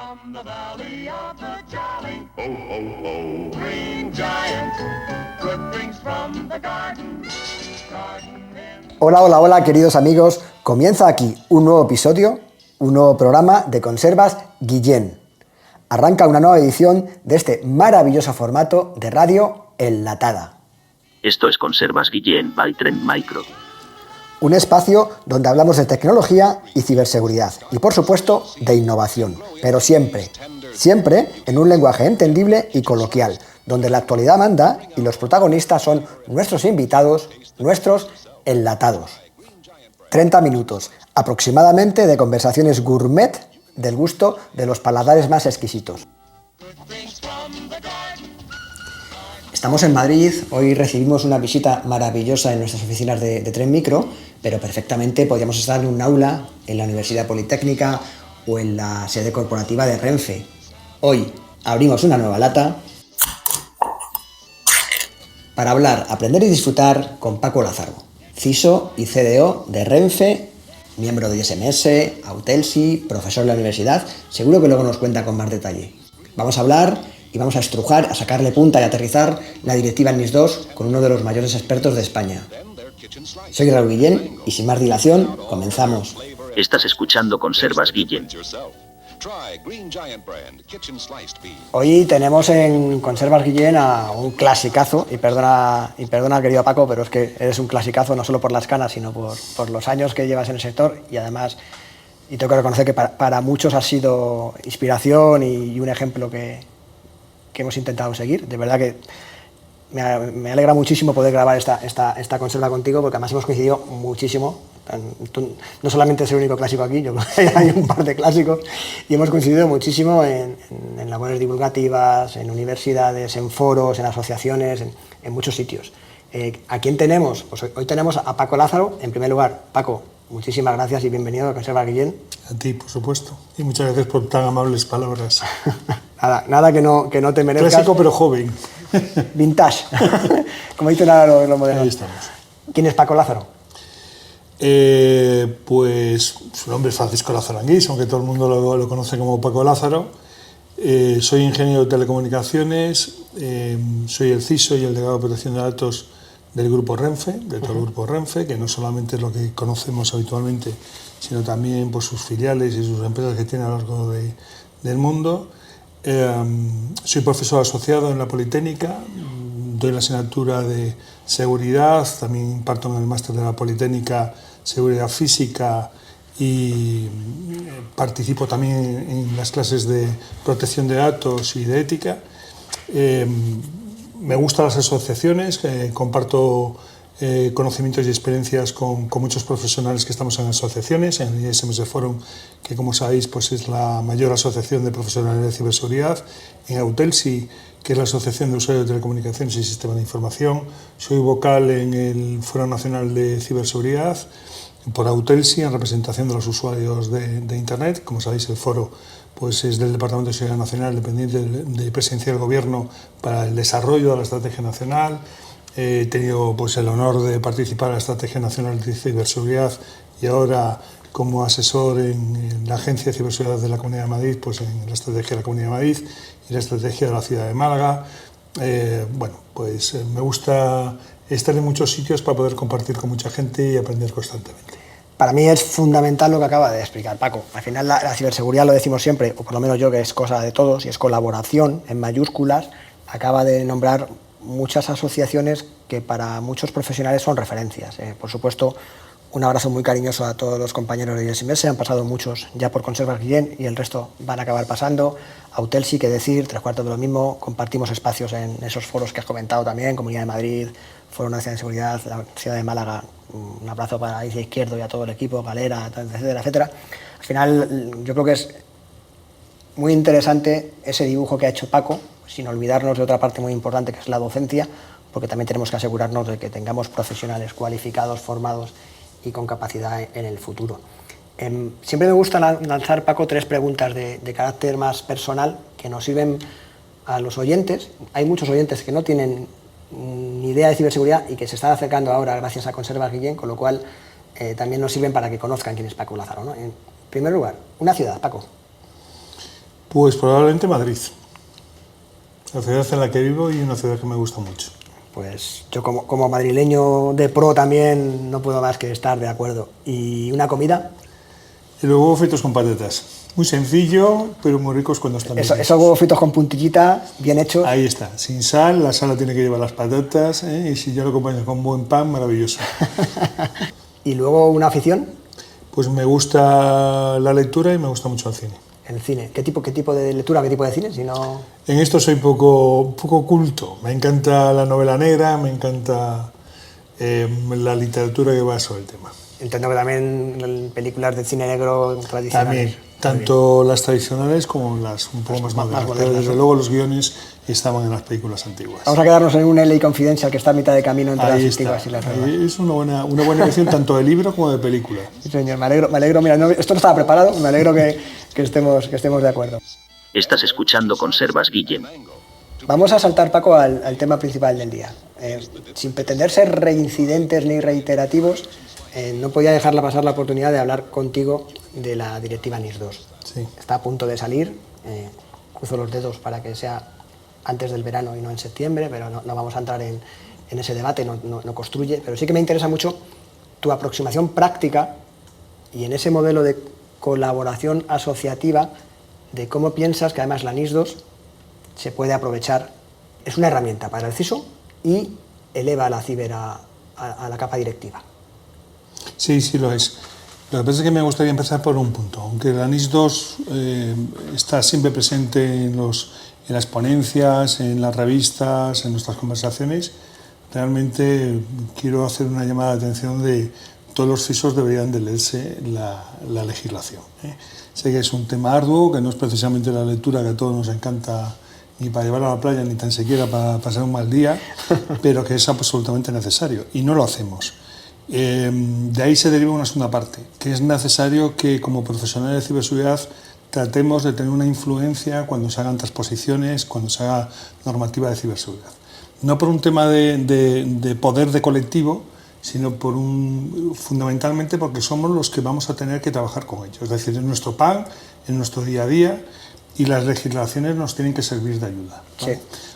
from the valley of the jolly. Ho, ho, ho. Green Giant, good things from the garden. Hola, hola, hola, queridos amigos. Comienza aquí un nuevo episodio, un nuevo programa de Conservas Guillén. Arranca una nueva edición de este maravilloso formato de radio enlatada. Esto es Conservas Guillén by Trend Micro. Un espacio donde hablamos de tecnología y ciberseguridad y, por supuesto, de innovación, pero siempre en un lenguaje entendible y coloquial, donde la actualidad manda y los protagonistas son nuestros invitados, nuestros enlatados. 30 minutos aproximadamente de conversaciones gourmet del gusto de los paladares más exquisitos. Estamos en Madrid, hoy recibimos una visita maravillosa en nuestras oficinas de Trend Micro, pero perfectamente podríamos estar en un aula, en la Universidad Politécnica o en la sede corporativa de Renfe. Hoy abrimos una nueva lata para hablar, aprender y disfrutar con Paco Lázaro, CISO y CDO de Renfe, miembro de SMS, Autelsi, profesor de la universidad. Seguro que luego nos cuenta con más detalle. Vamos a hablar y vamos a estrujar, a sacarle punta y aterrizar la directiva NIS2 con uno de los mayores expertos de España. Soy Raúl Guillén y sin más dilación, comenzamos. Estás escuchando Conservas Guillén. Hoy tenemos en Conservas Guillén a un clasicazo, y perdona querido Paco, pero es que eres un clasicazo no solo por las canas, sino por los años que llevas en el sector, y además, y tengo que reconocer que para muchos has sido inspiración y un ejemplo que hemos intentado seguir. De verdad que me alegra muchísimo poder grabar esta conserva contigo, porque además hemos coincidido muchísimo. Tú no solamente eres el único clásico aquí, yo creo que hay un par de clásicos, y hemos coincidido muchísimo en labores divulgativas, en universidades, en foros, en asociaciones, en muchos sitios. ¿A quién tenemos? Pues hoy tenemos a Paco Lázaro. En primer lugar, Paco, muchísimas gracias y bienvenido a Conservas Guillén. A ti, por supuesto, y muchas gracias por tan amables palabras. Nada que no te merezcas. Clásico pero joven. Vintage, como dicen ahora los modernos. Ahí estamos. ¿Quién es Paco Lázaro? Pues su nombre es Francisco Lázaro Anguís, aunque todo el mundo lo conoce como Paco Lázaro. Soy ingeniero de telecomunicaciones, soy el CISO y el delegado de protección de datos del grupo Renfe, de todo el grupo Renfe, que no solamente es lo que conocemos habitualmente, sino también por sus filiales y sus empresas que tiene a lo largo del mundo. Soy profesor asociado en la Politécnica, doy la asignatura de seguridad, también imparto en el máster de la Politécnica seguridad física y participo también en las clases de protección de datos y de ética. Me gustan las asociaciones, comparto conocimientos y experiencias con muchos profesionales que estamos en asociaciones, en el ISMS Forum, que como sabéis pues es la mayor asociación de profesionales de ciberseguridad, en Autelsi, que es la Asociación de Usuarios de Telecomunicaciones y Sistemas de Información. Soy vocal en el Foro Nacional de Ciberseguridad por Autelsi, en representación de los usuarios de Internet. Como sabéis, el foro pues es del Departamento de Seguridad Nacional, dependiente de Presidencia del Gobierno para el desarrollo de la Estrategia Nacional. He tenido pues, el honor de participar en la Estrategia Nacional de Ciberseguridad y ahora como asesor en la Agencia de Ciberseguridad de la Comunidad de Madrid, pues en la Estrategia de la Comunidad de Madrid y la Estrategia de la Ciudad de Málaga. Me gusta estar en muchos sitios para poder compartir con mucha gente y aprender constantemente. Para mí es fundamental lo que acaba de explicar Paco. Al final la ciberseguridad, lo decimos siempre, o por lo menos yo, que es cosa de todos y es colaboración en mayúsculas. Acaba de nombrar muchas asociaciones que para muchos profesionales son referencias. Por supuesto, un abrazo muy cariñoso a todos los compañeros de SMS. Han pasado muchos ya por Conservas Guillén y el resto van a acabar pasando. Autelsi, qué decir, 3/4 de lo mismo. Compartimos espacios en esos foros que has comentado también, Comunidad de Madrid, Foro Nacional de Seguridad, la Ciudad de Málaga. Un abrazo para Isla Izquierdo y a todo el equipo, Galera, etcétera, etcétera. Al final, yo creo que es muy interesante ese dibujo que ha hecho Paco, sin olvidarnos de otra parte muy importante que es la docencia, porque también tenemos que asegurarnos de que tengamos profesionales cualificados, formados y con capacidad en el futuro. Siempre me gusta lanzar, Paco, 3 preguntas de carácter más personal que nos sirven a los oyentes. Hay muchos oyentes que no tienen ni idea de ciberseguridad y que se están acercando ahora gracias a Conservas Guillén, con lo cual también nos sirven para que conozcan quién es Paco Lázaro, ¿no? En primer lugar, una ciudad, Paco. Pues probablemente Madrid, la ciudad en la que vivo y una ciudad que me gusta mucho. Pues yo como madrileño de pro también no puedo más que estar de acuerdo. ¿Y una comida? Y los huevos fritos con patatas. Muy sencillo, pero muy ricos cuando están bien hechos. Esos huevos fritos con puntillita, bien hechos. Ahí está, sin sal, la sal tiene que llevar las patatas, y si ya lo acompañas con buen pan, maravilloso. ¿Y luego una afición? Pues me gusta la lectura y me gusta mucho el cine. El cine. ¿Qué tipo de lectura, qué tipo de cine? Si no... En esto soy poco culto. Me encanta la novela negra, me encanta la literatura que va sobre el tema. Entiendo que también películas de cine negro tradicionales. También, tanto las tradicionales como las un poco más modernas. Pero desde luego los guiones estaban en las películas antiguas. Vamos a quedarnos en un LA Confidential que está a mitad de camino entre las antiguas y las nuevas. Es una buena elección tanto de libro como de película. Sí, señor, me alegro. Mira, esto no estaba preparado, me alegro que estemos de acuerdo. Estás escuchando Conservas Guillem. Vamos a saltar, Paco, al tema principal del día. Sin pretender ser reincidentes ni reiterativos, no podía dejarla pasar la oportunidad de hablar contigo de la directiva NIS 2. Sí. Está a punto de salir, cruzo los dedos para que sea antes del verano y no en septiembre, pero no vamos a entrar en ese debate, no construye, pero sí que me interesa mucho tu aproximación práctica y en ese modelo de colaboración asociativa de cómo piensas que además la NIS 2 se puede aprovechar, es una herramienta para el CISO y eleva a la ciber a la capa directiva. Sí, sí lo es. Lo que pasa es que me gustaría empezar por un punto. Aunque la NIS 2 está siempre presente en las ponencias, en las revistas, en nuestras conversaciones, realmente quiero hacer una llamada de atención de todos los CISOs deberían de leerse la legislación. Sé que es un tema arduo, que no es precisamente la lectura que a todos nos encanta ni para llevar a la playa, ni tan siquiera para pasar un mal día, pero que es absolutamente necesario, y no lo hacemos. De ahí se deriva una segunda parte, que es necesario que como profesionales de ciberseguridad tratemos de tener una influencia cuando se hagan transposiciones, cuando se haga normativa de ciberseguridad. No por un tema de poder de colectivo, sino fundamentalmente porque somos los que vamos a tener que trabajar con ellos. Es decir, en nuestro pan, en nuestro día a día, y las legislaciones nos tienen que servir de ayuda, ¿no? Sí.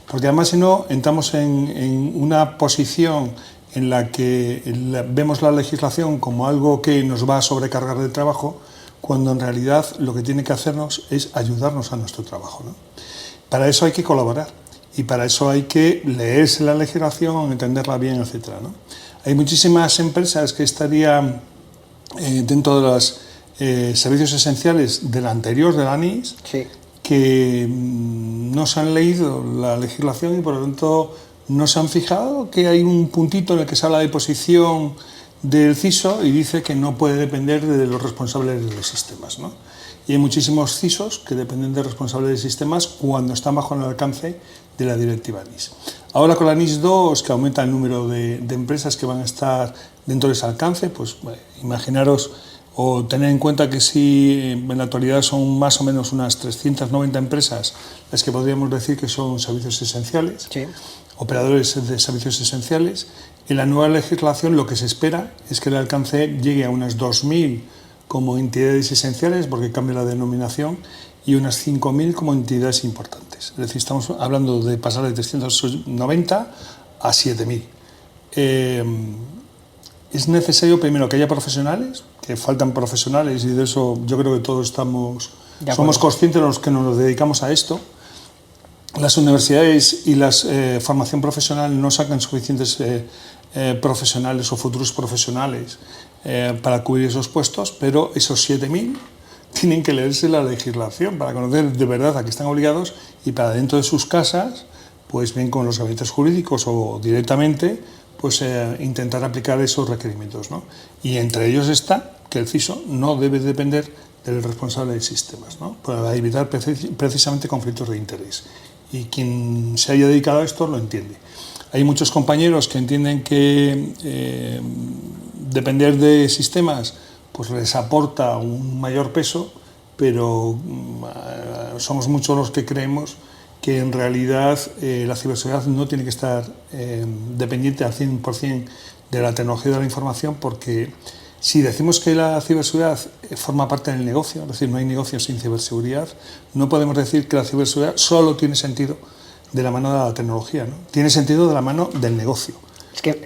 Porque además si no, entramos en una posición en la que vemos la legislación como algo que nos va a sobrecargar de trabajo, cuando en realidad lo que tiene que hacernos es ayudarnos a nuestro trabajo, ¿no? Para eso hay que colaborar y para eso hay que leerse la legislación, entenderla bien, etc., ¿no? Hay muchísimas empresas que estarían dentro de los servicios esenciales de la anterior, de la NIS, sí, que no se han leído la legislación y por lo tanto no se han fijado que hay un puntito en el que se habla de posición del CISO y dice que no puede depender de los responsables de los sistemas, ¿no? Y hay muchísimos CISOs que dependen de responsables de sistemas cuando están bajo el alcance de la directiva NIS. Ahora con la NIS 2, que aumenta el número de empresas que van a estar dentro de ese alcance, pues imaginaros o tener en cuenta que si en la actualidad son más o menos unas 390 empresas las que podríamos decir que son servicios esenciales, sí, operadores de servicios esenciales. En la nueva legislación lo que se espera es que el alcance llegue a unas 2.000 como entidades esenciales, porque cambia la denominación, y unas 5.000 como entidades importantes. Es decir, estamos hablando de pasar de 390 a 7.000. Es necesario primero que haya profesionales, que faltan profesionales, y de eso yo creo que todos somos conscientes de los que nos dedicamos a esto. Las universidades y la formación profesional no sacan suficientes profesionales o futuros profesionales para cubrir esos puestos, pero esos 7.000 tienen que leerse la legislación para conocer de verdad a qué están obligados y para dentro de sus casas, pues bien con los gabinetes jurídicos o directamente, pues intentar aplicar esos requerimientos, ¿no? Y entre ellos está que el CISO no debe depender del responsable de sistemas, ¿no? Para evitar precisamente conflictos de interés. Y quien se haya dedicado a esto lo entiende. Hay muchos compañeros que entienden que depender de sistemas pues les aporta un mayor peso, pero somos muchos los que creemos que en realidad la ciberseguridad no tiene que estar dependiente al 100% de la tecnología de la información, porque Si decimos que la ciberseguridad forma parte del negocio, es decir, no hay negocio sin ciberseguridad, no podemos decir que la ciberseguridad solo tiene sentido de la mano de la tecnología, ¿no? Tiene sentido de la mano del negocio.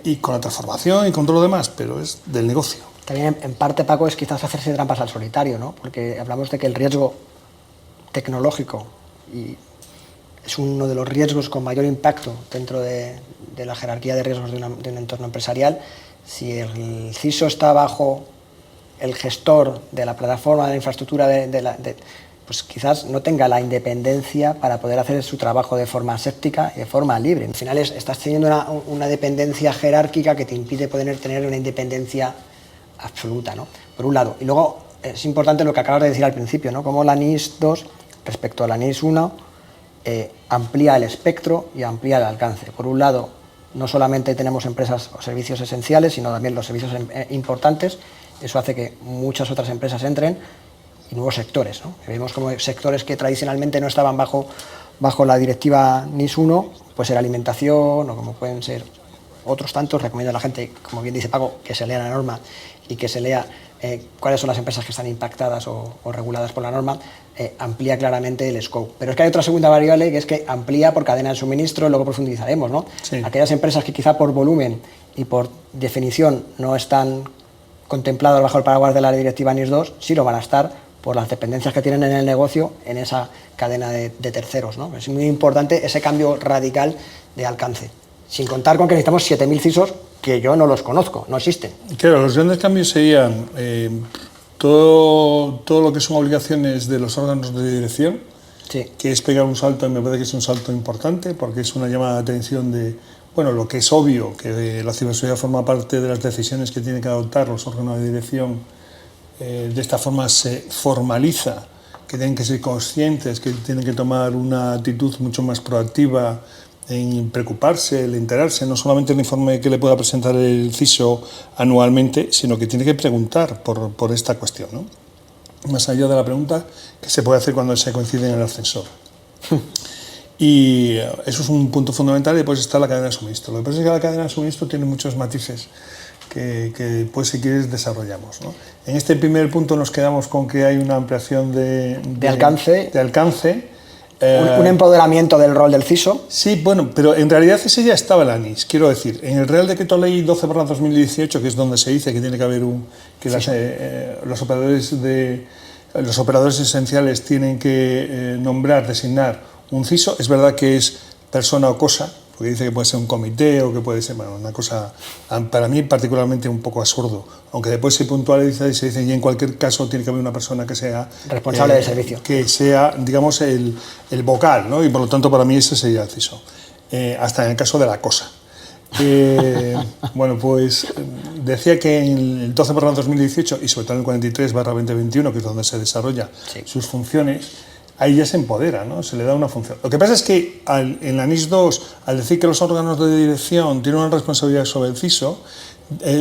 Y con la transformación y con todo lo demás, pero es del negocio. También en parte, Paco, es quizás hacerse trampas al solitario, ¿no? Porque hablamos de que el riesgo tecnológico es uno de los riesgos con mayor impacto dentro de la jerarquía de riesgos de un entorno empresarial. Si el CISO está bajo el gestor de la plataforma, de la infraestructura, pues quizás no tenga la independencia para poder hacer su trabajo de forma aséptica y de forma libre. Al final estás teniendo una dependencia jerárquica que te impide poder tener una independencia absoluta, ¿no? Por un lado. Y luego es importante lo que acabas de decir al principio, ¿no? Cómo la NIS 2 respecto a la NIS 1 amplía el espectro y amplía el alcance. Por un lado, no solamente tenemos empresas o servicios esenciales, sino también los servicios importantes. Eso hace que muchas otras empresas entren y nuevos sectores, ¿no? Vemos como sectores que tradicionalmente no estaban bajo la directiva NIS 1, pues la alimentación o como pueden ser otros tantos. Recomiendo a la gente, como bien dice Paco, que se lea la norma y que se lea cuáles son las empresas que están impactadas o reguladas por la norma. Amplía claramente el scope. Pero es que hay otra segunda variable, que es que amplía por cadena de suministro, luego profundizaremos, ¿no? Sí. Aquellas empresas que quizá por volumen y por definición no están contempladas bajo el paraguas de la directiva NIS 2, sí lo van a estar por las dependencias que tienen en el negocio en esa cadena de terceros, ¿no? Es muy importante ese cambio radical de alcance. Sin contar con que necesitamos 7.000 CISOs que yo no los conozco, no existen. Claro, los grandes cambios serían todo lo que son obligaciones de los órganos de dirección, Sí. que es pegar un salto, y me parece que es un salto importante, porque es una llamada de atención de, bueno, lo que es obvio, que la ciberseguridad forma parte de las decisiones que tienen que adoptar los órganos de dirección. De esta forma se formaliza que tienen que ser conscientes, que tienen que tomar una actitud mucho más proactiva en preocuparse, el enterarse, no solamente el informe que le pueda presentar el CISO anualmente, sino que tiene que preguntar por esta cuestión, ¿no? Más allá de la pregunta que se puede hacer cuando se coincide en el ascensor. Y eso es un punto fundamental. Y después está la cadena de suministro. Lo que pasa es que la cadena de suministro tiene muchos matices que pues, si quieres, desarrollamos, ¿no? En este primer punto nos quedamos con que hay una ampliación de alcance. De alcance. Un empoderamiento del rol del CISO. Sí, bueno, pero en realidad ese ya estaba en la NIS. Quiero decir, en el Real Decreto Ley 12/2018, que es donde se dice que tiene que haber los operadores esenciales tienen que designar un CISO. Es verdad que es persona o cosa, porque dice que puede ser un comité o que puede ser, bueno, una cosa para mí particularmente un poco absurdo, aunque después se puntualiza y se dice, y en cualquier caso tiene que haber una persona que sea responsable del servicio, que sea, digamos, el vocal, ¿no? Y por lo tanto para mí ese sería el CISO, hasta en el caso de la cosa. Bueno, pues decía que en el 12/2018 y sobre todo en el 43/2021, que es donde se desarrolla sus funciones, ahí ya se empodera, ¿no? Se le da una función. Lo que pasa es que en la NIS 2, al decir que los órganos de dirección tienen una responsabilidad sobre el CISO,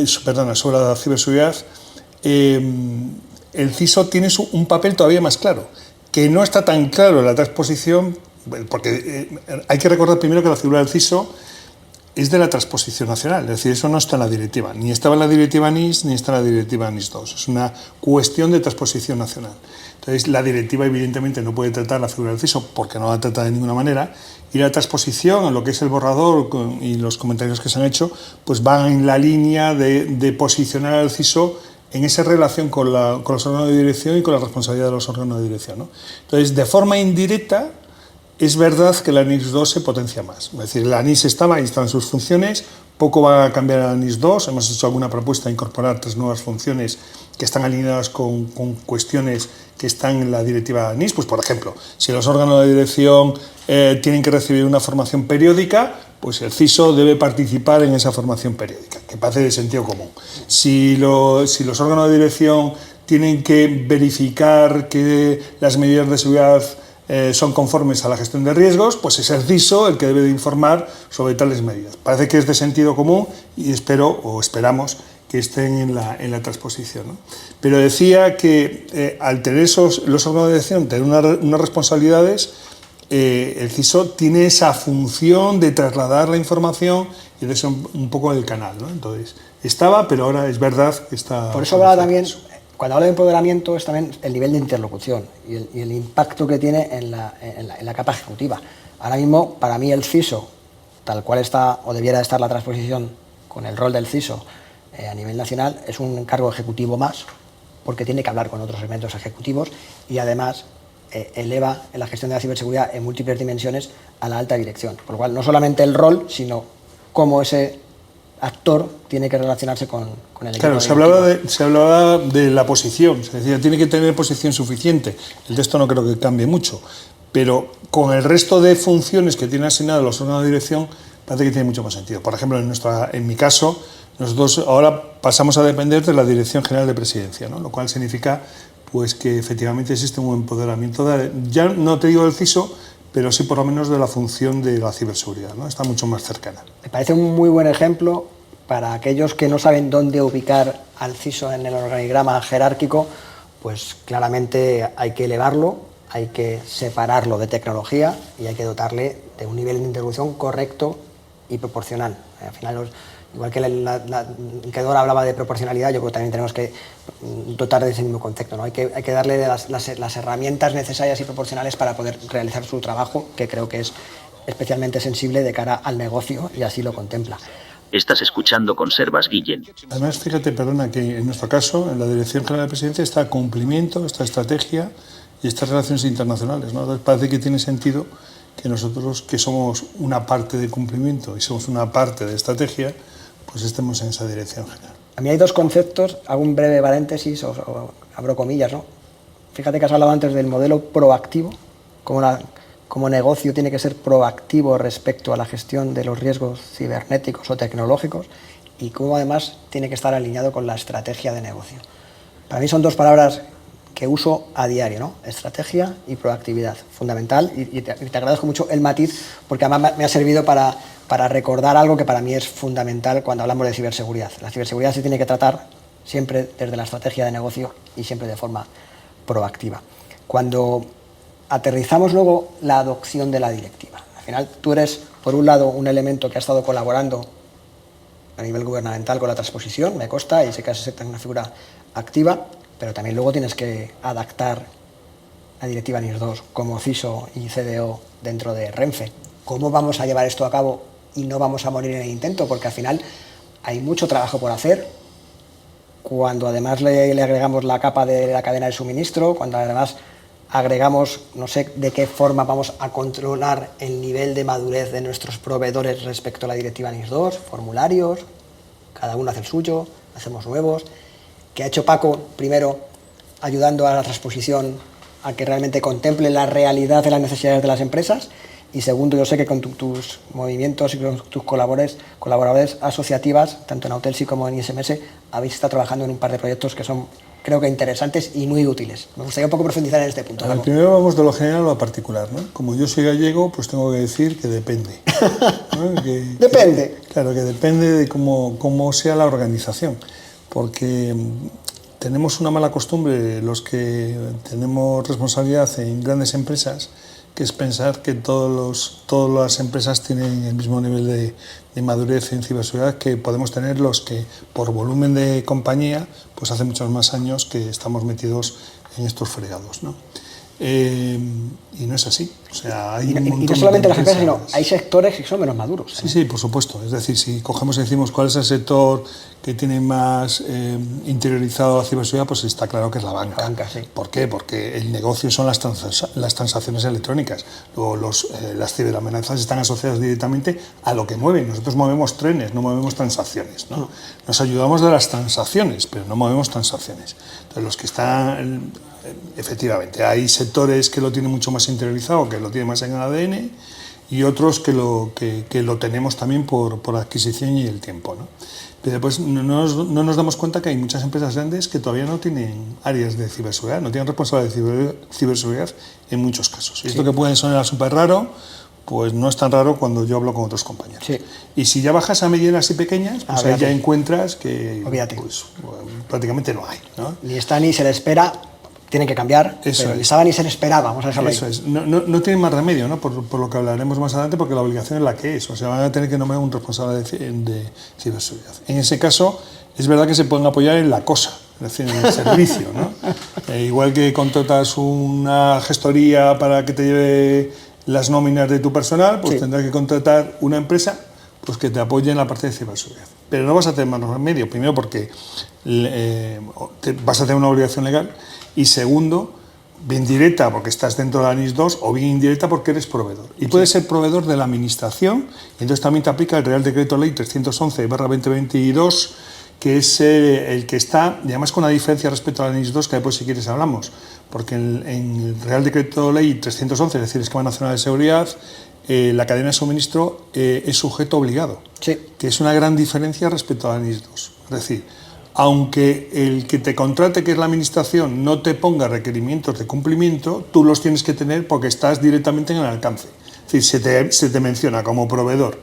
sobre la ciberseguridad, el CISO tiene un papel todavía más claro, que no está tan claro en la transposición, porque hay que recordar primero que la figura del CISO es de la transposición nacional, es decir, eso no está en la directiva, ni estaba en la directiva NIS, ni está en la directiva NIS 2, es una cuestión de transposición nacional. Entonces, la directiva evidentemente no puede tratar la figura del CISO porque no la trata de ninguna manera, y la transposición en lo que es el borrador y los comentarios que se han hecho, pues van en la línea de posicionar al CISO en esa relación con los órganos de dirección y con la responsabilidad de los órganos de dirección, ¿no? Entonces, de forma indirecta, es verdad que la NIS 2 se potencia más. Es decir, la NIS estaba, ahí están sus funciones, poco va a cambiar a la NIS 2. Hemos hecho alguna propuesta de incorporar 3 nuevas funciones que están alineadas con cuestiones que están en la directiva NIS. Pues, por ejemplo, si los órganos de dirección tienen que recibir una formación periódica, pues el CISO debe participar en esa formación periódica, que parece de sentido común. Si los órganos de dirección tienen que verificar que las medidas de seguridad son conformes a la gestión de riesgos, pues es el CISO el que debe de informar sobre tales medidas. Parece que es de sentido común y esperamos que estén en la transposición, ¿no? Pero decía que al tener los órganos de dirección, tener unas responsabilidades, el CISO tiene esa función de trasladar la información y de ser un poco el canal, ¿no? Entonces, estaba, pero ahora es verdad que está... Por eso hablaba también, cuando hablo de empoderamiento, es también el nivel de interlocución y el impacto que tiene en la capa ejecutiva. Ahora mismo, para mí, el CISO, tal cual está o debiera estar la transposición con el rol del CISO a nivel nacional, es un cargo ejecutivo más, porque tiene que hablar con otros elementos ejecutivos y además eleva en la gestión de la ciberseguridad en múltiples dimensiones a la alta dirección. Por lo cual, no solamente el rol, sino cómo ese actor tiene que relacionarse con el equipo. Claro, se hablaba de la posición, se decía, tiene que tener posición suficiente. El texto no creo que cambie mucho, pero con el resto de funciones que tienen asignadas los órganos de dirección, parece que tiene mucho más sentido. Por ejemplo, en mi caso, nosotros ahora pasamos a depender de la Dirección General de Presidencia, ¿no? Lo cual significa pues, que efectivamente existe un empoderamiento, ya no te digo del CISO, pero sí por lo menos de la función de la ciberseguridad, ¿no? Está mucho más cercana. Me parece un muy buen ejemplo para aquellos que no saben dónde ubicar al CISO en el organigrama jerárquico, pues claramente hay que elevarlo, hay que separarlo de tecnología y hay que dotarle de un nivel de interlocución correcto y proporcional. Al final, igual que Dora hablaba de proporcionalidad, yo creo que también tenemos que dotar de ese mismo concepto, ¿no? Hay que darle de las herramientas necesarias y proporcionales para poder realizar su trabajo, que creo que es especialmente sensible de cara al negocio y así lo contempla. Estás escuchando Conservas Guillem. Además, fíjate, perdona, que en nuestro caso, en la Dirección General de Presidencia, está cumplimiento, esta estrategia y estas relaciones internacionales, ¿no? Entonces, parece que tiene sentido que nosotros, que somos una parte de cumplimiento y somos una parte de estrategia, pues estemos en esa dirección general. A mí hay dos conceptos, hago un breve paréntesis o abro comillas, ¿no? Fíjate que has hablado antes del modelo proactivo, como negocio tiene que ser proactivo respecto a la gestión de los riesgos cibernéticos o tecnológicos y cómo además tiene que estar alineado con la estrategia de negocio. Para mí son dos palabras que uso a diario, ¿no? Estrategia y proactividad, fundamental, y te agradezco mucho el matiz porque además me ha servido para recordar algo que para mí es fundamental cuando hablamos de ciberseguridad. La ciberseguridad se tiene que tratar siempre desde la estrategia de negocio y siempre de forma proactiva. Cuando aterrizamos luego la adopción de la directiva, al final tú eres, por un lado, un elemento que ha estado colaborando a nivel gubernamental con la transposición, me consta, y sé que es una figura activa, pero también luego tienes que adaptar la directiva NIS 2 como CISO y CDO dentro de Renfe. ¿Cómo vamos a llevar esto a cabo y no vamos a morir en el intento? Porque al final hay mucho trabajo por hacer. Cuando además le agregamos la capa de la cadena de suministro, cuando además agregamos, no sé de qué forma vamos a controlar el nivel de madurez de nuestros proveedores respecto a la directiva NIS 2, formularios, cada uno hace el suyo, hacemos nuevos. ¿Qué ha hecho Paco? Primero, ayudando a la transposición a que realmente contemple la realidad de las necesidades de las empresas. Y segundo, yo sé que con tus movimientos y con tus colaboradores asociativas, tanto en Autelsi como en ISMS, habéis estado trabajando en un par de proyectos que son, creo que interesantes y muy útiles. Me gustaría un poco profundizar en este punto. Primero vamos de lo general a lo particular, ¿no? Como yo soy gallego, pues tengo que decir que depende, ¿no? Depende. Claro, que depende de cómo sea la organización. Porque tenemos una mala costumbre, los que tenemos responsabilidad en grandes empresas, que es pensar que todas las empresas tienen el mismo nivel de madurez en ciberseguridad que podemos tener los que, por volumen de compañía, pues hace muchos más años que estamos metidos en estos fregados, ¿no? Y no es así. O sea, hay un montón no solamente de las empresas, sino hay sectores que son menos maduros. Sí, sí, por supuesto. Es decir, si cogemos y decimos cuál es el sector que tiene más interiorizado la ciberseguridad, pues está claro que es la banca. La banca, sí. ¿Por qué? Porque el negocio son las transacciones electrónicas. Luego las ciberamenazas están asociadas directamente a lo que mueven. Nosotros movemos trenes, no movemos transacciones, ¿no? Nos ayudamos de las transacciones, pero no movemos transacciones. Entonces, los que están... Efectivamente, hay sectores que lo tienen mucho más interiorizado, que lo tienen más en el ADN, y otros que lo tenemos también por adquisición y el tiempo, ¿no? Pero después no nos damos cuenta que hay muchas empresas grandes que todavía no tienen áreas de ciberseguridad, no tienen responsable de ciberseguridad en muchos casos. Y esto que puede sonar súper raro, pues no es tan raro cuando yo hablo con otros compañeros. Sí. Y si ya bajas a medianas y pequeñas, pues ahí ya encuentras que pues, prácticamente no hay, ¿no? Ni está ni se le espera. tienen que cambiar, Eso pero es. ni estaba ni se le esperaba, vamos a dejarlo Eso ahí. es. No tienen más remedio, ¿no? Por lo que hablaremos más adelante, porque la obligación es la que es. O sea, van a tener que nombrar un responsable de ciberseguridad. En ese caso, es verdad que se pueden apoyar en la cosa, es decir, en el servicio, ¿no? Igual que contratas una gestoría para que te lleve las nóminas de tu personal, pues Sí. tendrás que contratar una empresa pues que te apoye en la parte de ciberseguridad. Pero no vas a tener más remedio, primero porque vas a tener una obligación legal, y segundo, bien directa porque estás dentro de la NIS 2 o bien indirecta porque eres proveedor. Y puedes ser proveedor de la administración, y entonces también te aplica el Real Decreto Ley 311/2022, que es el que está, y además con una diferencia respecto a la NIS 2, que después si quieres hablamos, porque en el Real Decreto Ley 311, es decir, el Esquema Nacional de Seguridad, la cadena de suministro es sujeto obligado, Sí. que es una gran diferencia respecto a la NIS 2. Es decir, aunque el que te contrate, que es la administración, no te ponga requerimientos de cumplimiento, tú los tienes que tener porque estás directamente en el alcance. Es decir, se te menciona como proveedor.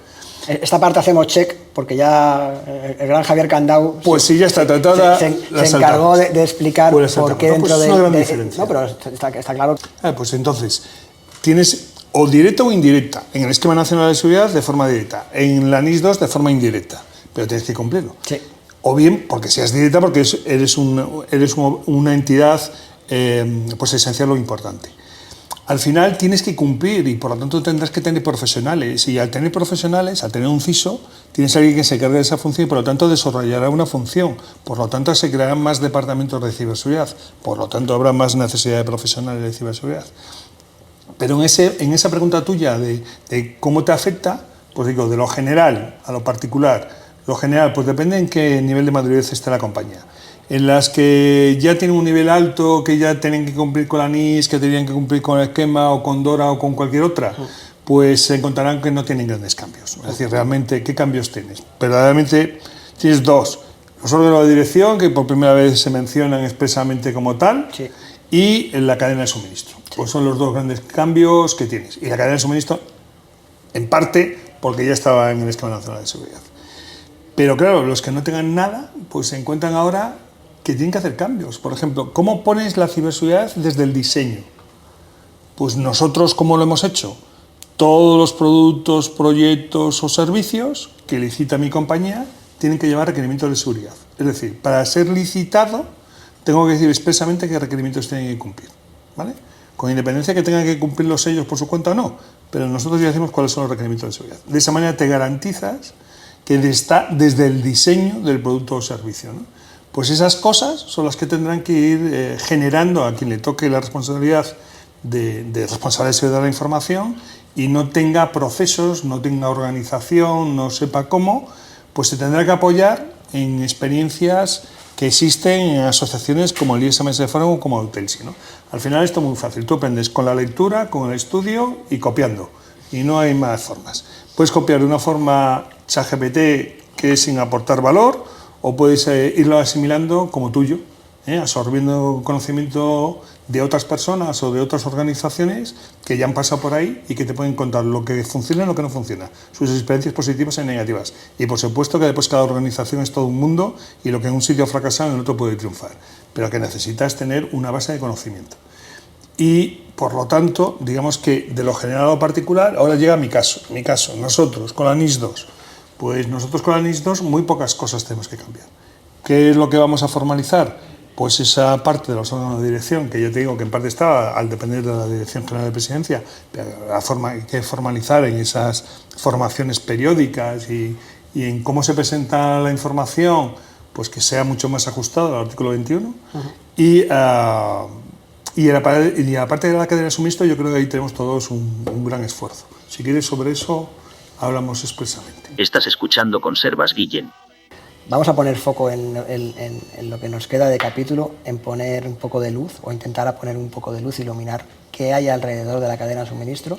Esta parte hacemos check, porque ya el gran Javier Candau Pues sí, ya está tratada. se la encargó saltamos. de explicar Pues la por qué saltamos. dentro Pues es de... una gran de- diferencia. No, pero está claro. Pues entonces, tienes o directa o indirecta. En el Esquema Nacional de Seguridad, de forma directa. En la NIS 2, de forma indirecta. Pero tienes que cumplirlo. Sí. O bien porque seas directa, porque eres una entidad pues esencial o importante. Al final tienes que cumplir y por lo tanto tendrás que tener profesionales. Y al tener profesionales, al tener un CISO, tienes a alguien que se cargue de esa función y por lo tanto desarrollará una función. Por lo tanto se crearán más departamentos de ciberseguridad. Por lo tanto habrá más necesidad de profesionales de ciberseguridad. Pero en esa pregunta tuya de cómo te afecta, pues digo, de lo general a lo particular. Lo general, pues depende en qué nivel de madurez esté la compañía. En las que ya tienen un nivel alto, que ya tienen que cumplir con la NIS, que tenían que cumplir con el esquema o con DORA o con cualquier otra, pues se encontrarán que no tienen grandes cambios. Es decir, realmente, ¿qué cambios tienes? Verdaderamente tienes dos. Los órganos de dirección, que por primera vez se mencionan expresamente como tal, Sí. y en la cadena de suministro. Pues son los dos grandes cambios que tienes. Y la cadena de suministro, en parte, porque ya estaba en el Esquema Nacional de Seguridad. Pero claro, los que no tengan nada, pues se encuentran ahora que tienen que hacer cambios. Por ejemplo, ¿cómo pones la ciberseguridad desde el diseño? Pues nosotros, ¿cómo lo hemos hecho? Todos los productos, proyectos o servicios que licita mi compañía tienen que llevar requerimientos de seguridad. Es decir, para ser licitado, tengo que decir expresamente qué requerimientos tienen que cumplir, ¿vale? Con independencia que tengan que cumplirlos ellos por su cuenta o no, pero nosotros ya decimos cuáles son los requerimientos de seguridad. De esa manera te garantizas que está desde el diseño del producto o servicio, ¿no? Pues esas cosas son las que tendrán que ir generando a quien le toque la responsabilidad de responsable de seguridad de la información y no tenga procesos, no tenga organización, no sepa cómo, pues se tendrá que apoyar en experiencias que existen en asociaciones como el ISMS Forum o como Autelsi, ¿no? Al final esto es muy fácil, tú aprendes con la lectura, con el estudio y copiando, y no hay más formas. Puedes copiar de una forma ChatGPT que es sin aportar valor, o puedes irlo asimilando como tuyo, absorbiendo conocimiento de otras personas o de otras organizaciones que ya han pasado por ahí y que te pueden contar lo que funciona y lo que no funciona, sus experiencias positivas y negativas. Y por supuesto que después cada organización es todo un mundo y lo que en un sitio ha fracasado en el otro puede triunfar, pero que necesitas tener una base de conocimiento. Y por lo tanto, digamos que de lo general a lo particular, ahora llega mi caso, nosotros con la NIS 2. Pues nosotros con la NIS 2 muy pocas cosas tenemos que cambiar. ¿Qué es lo que vamos a formalizar? Pues esa parte de los órganos de dirección, que ya te digo que en parte estaba al depender de la Dirección General de Presidencia, hay que formalizar en esas formaciones periódicas y en cómo se presenta la información, pues que sea mucho más ajustado al artículo 21. Y la parte de la cadena de suministro, yo creo que ahí tenemos todos un gran esfuerzo. Si quieres, sobre eso hablamos expresamente. Estás escuchando Conservas Guillén. Vamos a poner foco en lo que nos queda de capítulo, en poner un poco de luz, o intentar a poner un poco de luz, iluminar qué hay alrededor de la cadena de suministro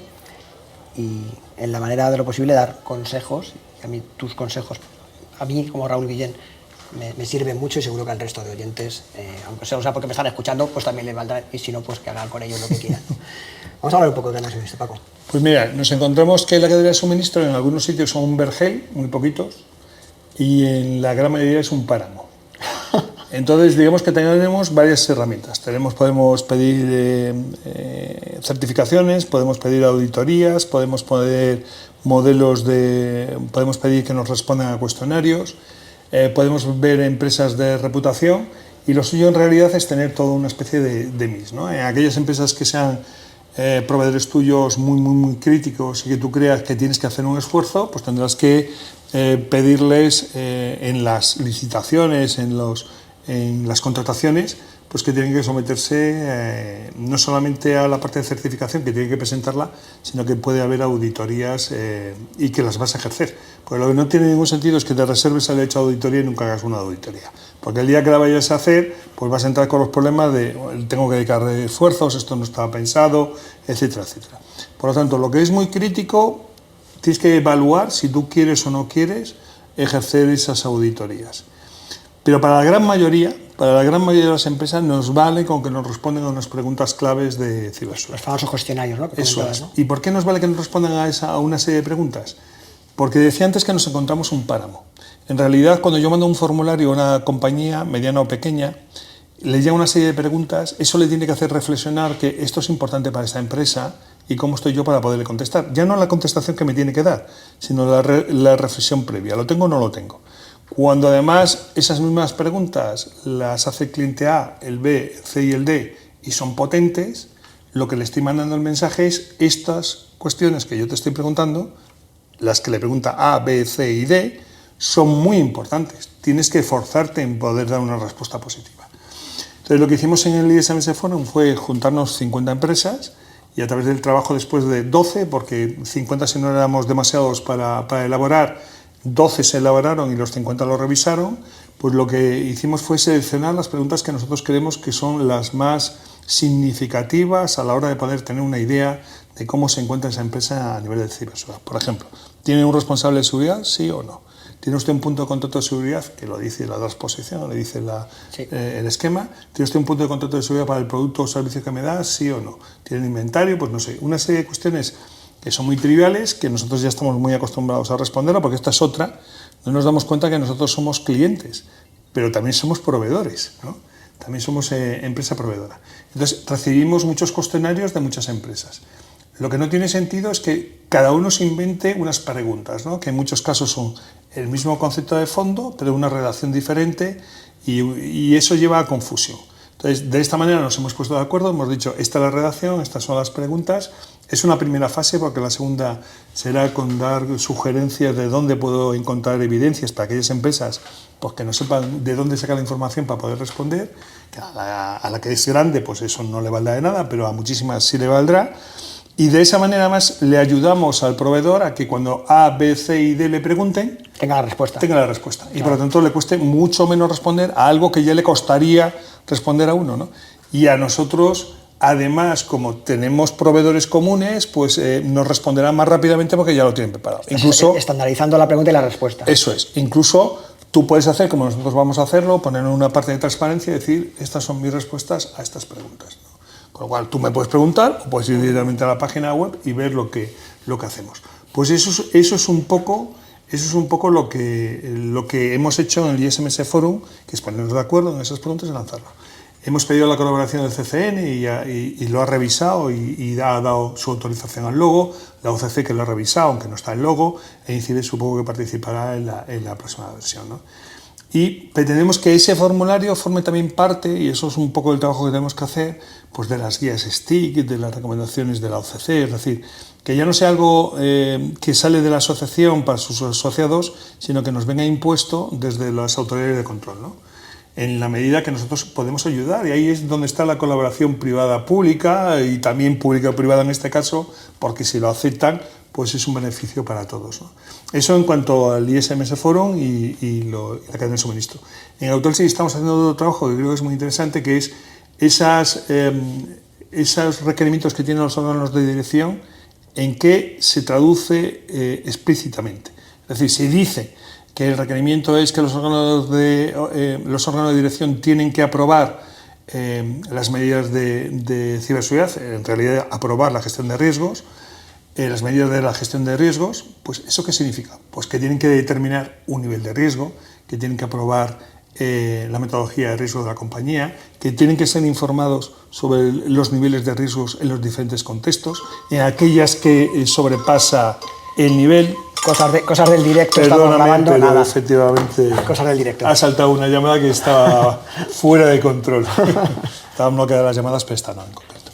y en la manera de lo posible dar consejos. Y a mí tus consejos, a mí como Raúl Guillén, me sirven mucho y seguro que al resto de oyentes, aunque sea porque me están escuchando, pues también les valdrá, y si no, pues que hagan con ellos lo que quieran. Vamos a hablar un poco de cadena de suministro, Paco. Pues mira, nos encontramos que la cadena de suministro en algunos sitios son un vergel, muy poquitos, y en la gran mayoría es un páramo. Entonces, digamos que tenemos varias herramientas. Podemos pedir certificaciones, podemos pedir auditorías, podemos pedir podemos pedir que nos respondan a cuestionarios, podemos ver empresas de reputación, y lo suyo en realidad es tener toda una especie de mix, ¿no? En aquellas empresas que sean proveedores tuyos muy críticos y que tú creas que tienes que hacer un esfuerzo, pues tendrás que pedirles en las licitaciones, en las contrataciones, pues que tienen que someterse no solamente a la parte de certificación, que tienen que presentarla, sino que puede haber auditorías y que las vas a ejercer. Porque lo que no tiene ningún sentido es que te reserves el hecho de auditoría y nunca hagas una auditoría. Porque el día que la vayas a hacer, pues vas a entrar con los problemas de tengo que dedicar esfuerzos, esto no estaba pensado, etcétera, etcétera. Por lo tanto, lo que es muy crítico, tienes que evaluar si tú quieres o no quieres ejercer esas auditorías. Pero para la gran mayoría de las empresas nos vale con que nos respondan a unas preguntas claves de ciberseguridad. Los famosos cuestionarios, ¿no? Eso es. ¿No? ¿Y por qué nos vale que nos respondan a una serie de preguntas? Porque decía antes que nos encontramos un páramo. En realidad, cuando yo mando un formulario a una compañía, mediana o pequeña, le llega una serie de preguntas, eso le tiene que hacer reflexionar que esto es importante para esa empresa y cómo estoy yo para poderle contestar. Ya no la contestación que me tiene que dar, sino la reflexión previa. ¿Lo tengo o no lo tengo? Cuando además esas mismas preguntas las hace el cliente A, el B, el C y el D y son potentes, lo que le estoy mandando el mensaje es estas cuestiones que yo te estoy preguntando, las que le pregunta A, B, C y D, son muy importantes. Tienes que esforzarte en poder dar una respuesta positiva. Entonces lo que hicimos en el ISMS Forum fue juntarnos 50 empresas y a través del trabajo después de 12, porque 50 si no éramos demasiados para elaborar, 12 se elaboraron y los 50 lo revisaron, pues lo que hicimos fue seleccionar las preguntas que nosotros creemos que son las más significativas a la hora de poder tener una idea de cómo se encuentra esa empresa a nivel de ciberseguridad. Por ejemplo, ¿tiene un responsable de seguridad? ¿Sí o no? ¿Tiene usted un punto de contacto de seguridad? Que lo dice la transposición, le dice el esquema. ¿Tiene usted un punto de contacto de seguridad para el producto o servicio que me da? ¿Sí o no? ¿Tiene el inventario? Pues no sé. Una serie de cuestiones que son muy triviales, que nosotros ya estamos muy acostumbrados a responderla, porque esta es otra. No nos damos cuenta que nosotros somos clientes, pero también somos proveedores, ¿no? También somos empresa proveedora. Entonces, recibimos muchos cuestionarios de muchas empresas. Lo que no tiene sentido es que cada uno se invente unas preguntas, ¿no? Que en muchos casos son el mismo concepto de fondo, pero una redacción diferente, y eso lleva a confusión. Entonces, de esta manera nos hemos puesto de acuerdo, hemos dicho, esta es la redacción, estas son las preguntas. Es una primera fase, porque la segunda será con dar sugerencias de dónde puedo encontrar evidencias para aquellas empresas pues, que no sepan de dónde sacar la información para poder responder. A la que es grande, pues eso no le valdrá de nada, pero a muchísimas sí le valdrá. Y de esa manera más le ayudamos al proveedor a que cuando A, B, C y D le pregunten, tenga la respuesta. Claro. Y por lo tanto le cueste mucho menos responder a algo que ya le costaría responder a uno, ¿no? Y a nosotros, además, como tenemos proveedores comunes, pues nos responderán más rápidamente porque ya lo tienen preparado. Incluso estandarizando la pregunta y la respuesta. Eso es. Incluso tú puedes hacer como nosotros vamos a hacerlo, poner en una parte de transparencia y decir, estas son mis respuestas a estas preguntas, ¿no? Con lo cual tú me puedes preguntar o puedes ir directamente a la página web y ver lo que hacemos. Pues eso es un poco lo que hemos hecho en el ISMS Forum, que es ponernos de acuerdo en esas preguntas y lanzarlo. Hemos pedido la colaboración del CCN y lo ha revisado y ha dado su autorización al logo, la OCC que lo ha revisado, aunque no está el logo, e INCIBE supongo que participará en la próxima versión, ¿no? Y pretendemos que ese formulario forme también parte, y eso es un poco el trabajo que tenemos que hacer, pues de las guías STIC, de las recomendaciones de la OCC, es decir, que ya no sea algo que sale de la asociación para sus asociados, sino que nos venga impuesto desde las autoridades de control, ¿no? En la medida que nosotros podemos ayudar, y ahí es donde está la colaboración privada-pública, y también pública-privada en este caso, porque si lo aceptan, pues es un beneficio para todos, ¿no? Eso en cuanto al ISMS Forum y la cadena de suministro. En Authority estamos haciendo otro trabajo que creo que es muy interesante, que es esos requerimientos que tienen los órganos de dirección, en qué se traduce explícitamente. Es decir, se dice que el requerimiento es que los órganos de dirección tienen que aprobar las medidas de ciberseguridad, en realidad aprobar la gestión de riesgos, las medidas de la gestión de riesgos. Pues ¿eso qué significa? Pues que tienen que determinar un nivel de riesgo, que tienen que aprobar la metodología de riesgo de la compañía, que tienen que ser informados sobre los niveles de riesgos en los diferentes contextos, en aquellas que sobrepasa el nivel. Cosas del directo, estamos grabando, pero nada. Efectivamente, Cosas del directo. Ha saltado una llamada que estaba fuera de control. Estaban bloqueadas las llamadas, pero esta no en concreto.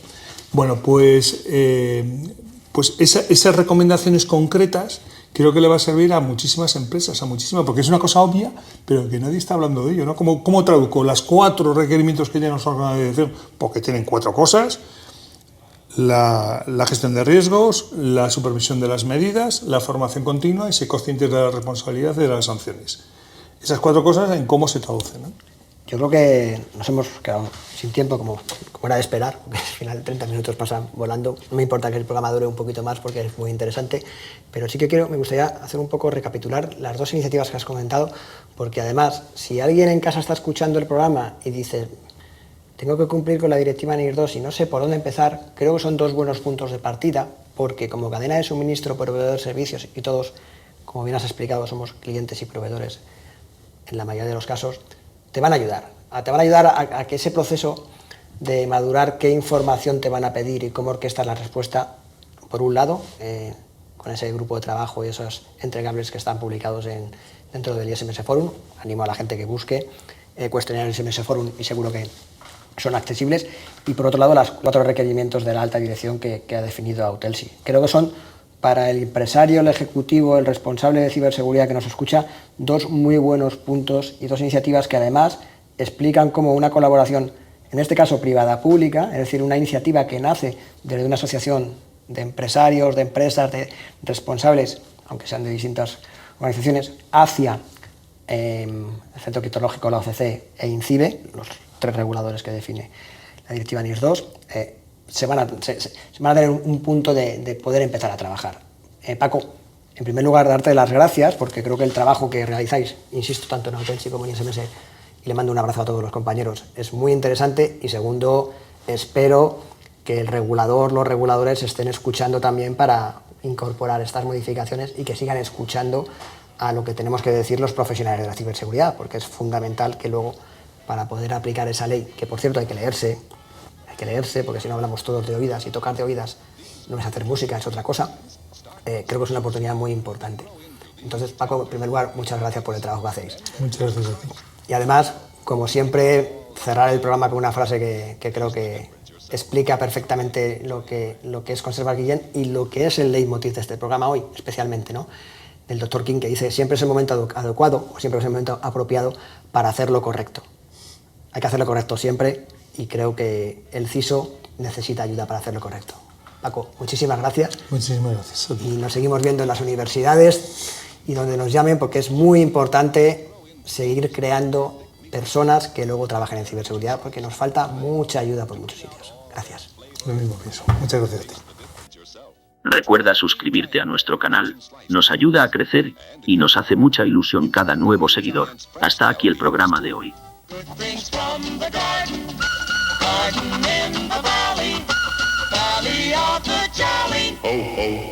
Bueno, pues esas recomendaciones concretas creo que le va a servir a muchísimas empresas, porque es una cosa obvia, pero que nadie está hablando de ello, ¿no? ¿Cómo traduzco las 4 requerimientos que tiene nuestra organización? Porque tienen 4 cosas: la gestión de riesgos, la supervisión de las medidas, la formación continua y ser conscientes de la responsabilidad de las sanciones. Esas 4 cosas, ¿en cómo se traducen, ¿no? Yo creo que nos hemos quedado sin tiempo, como era de esperar, porque al final 30 minutos pasan volando. No me importa que el programa dure un poquito más porque es muy interesante, pero sí que me gustaría hacer un poco recapitular las 2 iniciativas que has comentado, porque además, si alguien en casa está escuchando el programa y dice: tengo que cumplir con la directiva NIR 2 y no sé por dónde empezar, creo que son 2 buenos puntos de partida, porque como cadena de suministro, proveedor de servicios, y todos, como bien has explicado, somos clientes y proveedores en la mayoría de los casos, te van a ayudar a que ese proceso de madurar qué información te van a pedir y cómo orquestar la respuesta, por un lado, con ese grupo de trabajo y esos entregables que están publicados dentro del ISMS Forum. Animo a la gente que busque cuestionarios ISMS Forum y seguro que son accesibles. Y por otro lado, los 4 requerimientos de la alta dirección que ha definido Autelsi. Creo que son, para el empresario, el ejecutivo, el responsable de ciberseguridad que nos escucha, 2 muy buenos puntos y 2 iniciativas que además explican cómo una colaboración, en este caso privada-pública, es decir, una iniciativa que nace desde una asociación de empresarios, de empresas, de responsables, aunque sean de distintas organizaciones, hacia el Centro Criptológico, la OCC e INCIBE, los 3 reguladores que define la directiva NIS 2, se van a tener un punto de poder empezar a trabajar. Paco, en primer lugar, darte las gracias, porque creo que el trabajo que realizáis, insisto, tanto en Autelsi como en ISMS, y le mando un abrazo a todos los compañeros, es muy interesante. Y segundo, espero que el regulador, los reguladores estén escuchando también para incorporar estas modificaciones y que sigan escuchando a lo que tenemos que decir los profesionales de la ciberseguridad, porque es fundamental que luego, para poder aplicar esa ley, que por cierto hay que leerse, porque si no hablamos todos de oídas, y tocar de oídas no es hacer música, es otra cosa. Creo que es una oportunidad muy importante. Entonces, Paco, en primer lugar, muchas gracias por el trabajo que hacéis. Muchas gracias a ti. Y además, como siempre, cerrar el programa con una frase que creo que explica perfectamente lo que es Conservas Guillén y lo que es el leitmotiv de este programa hoy, especialmente, ¿no? Del Dr. King, que dice: siempre es el momento adecuado o siempre es el momento apropiado para hacer lo correcto. Hay que hacer lo correcto siempre, y creo que el CISO necesita ayuda para hacer lo correcto. Paco, muchísimas gracias. Muchísimas gracias a ti. Y nos seguimos viendo en las universidades y donde nos llamen, porque es muy importante seguir creando personas que luego trabajen en ciberseguridad, porque nos falta mucha ayuda por muchos sitios. Gracias. Lo mismo pienso. Muchas gracias a ti. Recuerda suscribirte a nuestro canal, nos ayuda a crecer y nos hace mucha ilusión cada nuevo seguidor. Hasta aquí el programa de hoy. Good things from the garden, garden in the valley, valley of the jolly. Ho, ho,